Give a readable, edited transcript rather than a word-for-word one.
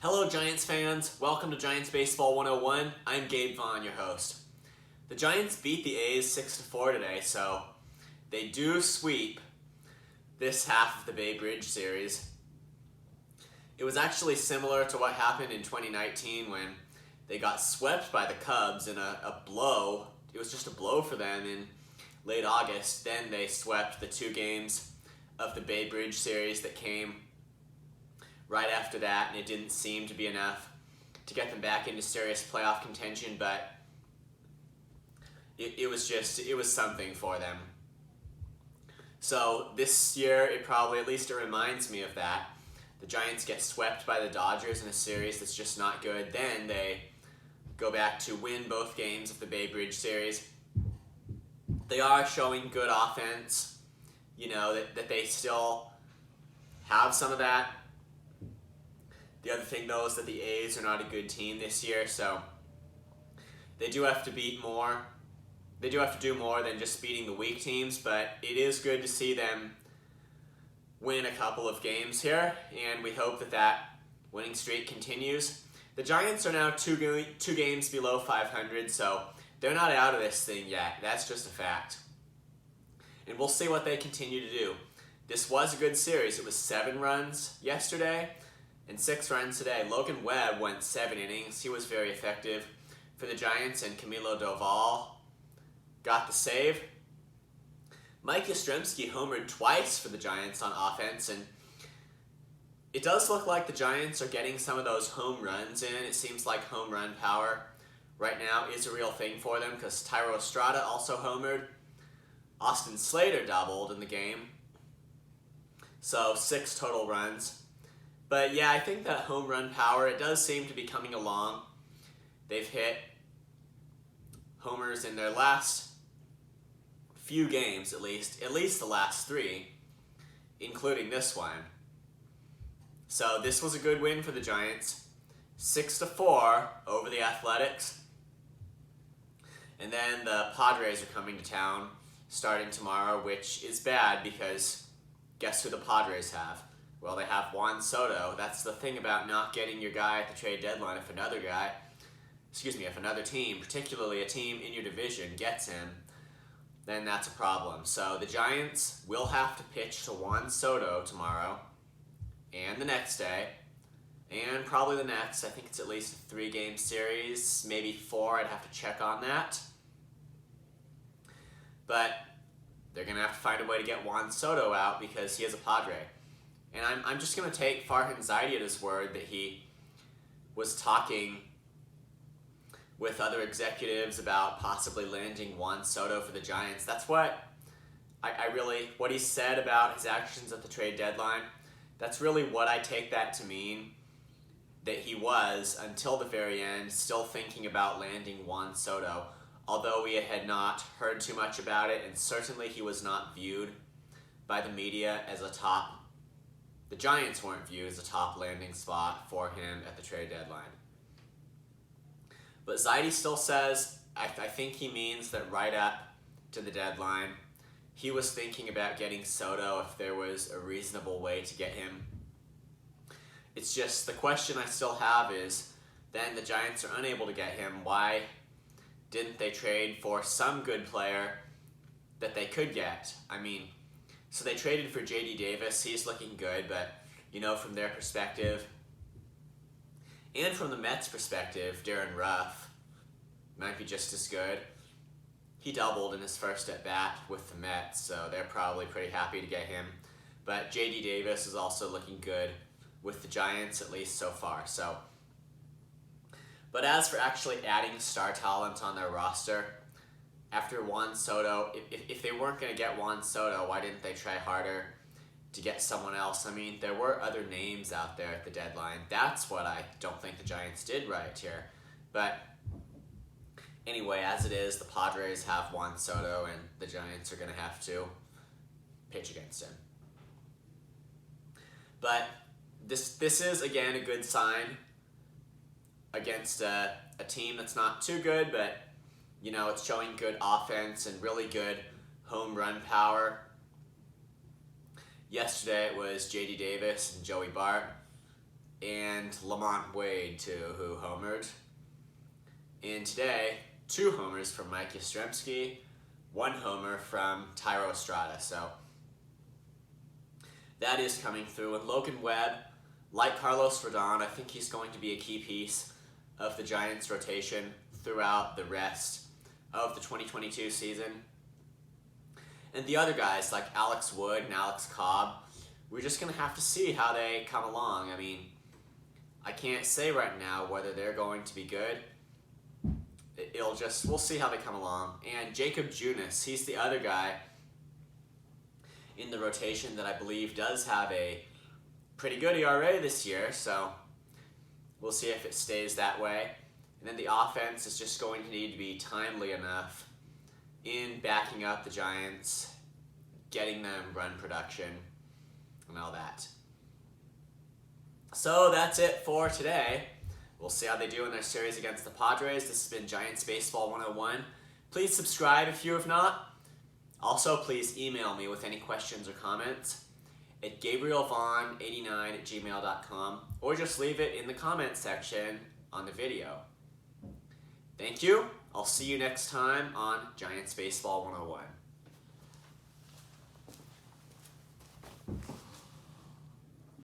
Hello Giants fans, welcome to Giants Baseball 101. I'm Gabe Vaughn, your host. The Giants beat the A's 6-4 today, so they do sweep this half of the Bay Bridge series. It was actually similar to what happened in 2019 when they got swept by the Cubs in a blow. It was just a blow for them in late August. Then they swept the two games of the Bay Bridge series that came right after that, and it didn't seem to be enough to get them back into serious playoff contention, but it was something for them. So this year, at least it reminds me of that. The Giants get swept by the Dodgers in a series that's just not good. Then they go back to win both games of the Bay Bridge series. They are showing good offense, that they still have some of that. The other thing, though, is that the A's are not a good team this year, so they do have to beat more. They do have to do more than just beating the weak teams, but it is good to see them win a couple of games here, and we hope that winning streak continues. The Giants are now two games below 500, so they're not out of this thing yet. That's just a fact. And we'll see what they continue to do. This was a good series. It was 7 runs yesterday and 6 runs today. Logan Webb went 7 innings. He was very effective for the Giants, and Camilo Doval got the save. Mike Yastrzemski homered twice for the Giants on offense, and it does look like the Giants are getting some of those home runs in. It seems like home run power right now is a real thing for them because Thairo Estrada also homered. Austin Slater doubled in the game. So 6 total runs. But yeah, I think that home run power, it does seem to be coming along. They've hit homers in their last few games, at least the last 3, including this one. So this was a good win for the Giants. 6-4 over the Athletics. And then the Padres are coming to town starting tomorrow, which is bad because guess who the Padres have? Well, they have Juan Soto. That's the thing about not getting your guy at the trade deadline. If another team, particularly a team in your division, gets him, then that's a problem. So the Giants will have to pitch to Juan Soto tomorrow and the next day and probably the next. I think it's at least a 3-game series, maybe 4. I'd have to check on that. But they're going to have to find a way to get Juan Soto out because he is a Padre. And I'm just going to take Farhan Zaidi at his word that he was talking with other executives about possibly landing Juan Soto for the Giants. That's what what he said about his actions at the trade deadline, that's really what I take that to mean, that he was, until the very end, still thinking about landing Juan Soto, although we had not heard too much about it, and certainly he was not viewed by the media as a top. The Giants weren't viewed as a top landing spot for him at the trade deadline. But Zaidi still says, I think he means that right up to the deadline, he was thinking about getting Soto if there was a reasonable way to get him. It's just, the question I still have is, then the Giants are unable to get him. Why didn't they trade for some good player that they could get? So they traded for J.D. Davis. He's looking good, but, from their perspective, and from the Mets' perspective, Darren Ruff might be just as good. He doubled in his first at-bat with the Mets, so they're probably pretty happy to get him. But J.D. Davis is also looking good with the Giants, at least so far. But as for actually adding star talent on their roster, after Juan Soto, if they weren't going to get Juan Soto, why didn't they try harder to get someone else? There were other names out there at the deadline. That's what I don't think the Giants did right here. But anyway, as it is, the Padres have Juan Soto, and the Giants are going to have to pitch against him. But this is, again, a good sign against a team that's not too good, but it's showing good offense and really good home run power. Yesterday it was J.D. Davis and Joey Bart. and Lamont Wade, too, who homered. And today, 2 homers from Mike Yastrzemski, 1 homer from Thairo Estrada. So that is coming through. And Logan Webb, like Carlos Rodon, I think he's going to be a key piece of the Giants' rotation throughout the rest of the 2022 season. And the other guys, like Alex Wood and Alex Cobb, we're just going to have to see how they come along. I mean, I can't say right now whether they're going to be good. We'll see how they come along. And Jacob Junis, he's the other guy in the rotation that I believe does have a pretty good ERA this year, so we'll see if it stays that way. And then the offense is just going to need to be timely enough in backing up the Giants, getting them run production, and all that. So that's it for today. We'll see how they do in their series against the Padres. This has been Giants Baseball 101. Please subscribe if you have not. Also, please email me with any questions or comments at gabrielvaughn89@gmail.com, or just leave it in the comment section on the video. Thank you. I'll see you next time on Giants Baseball 101.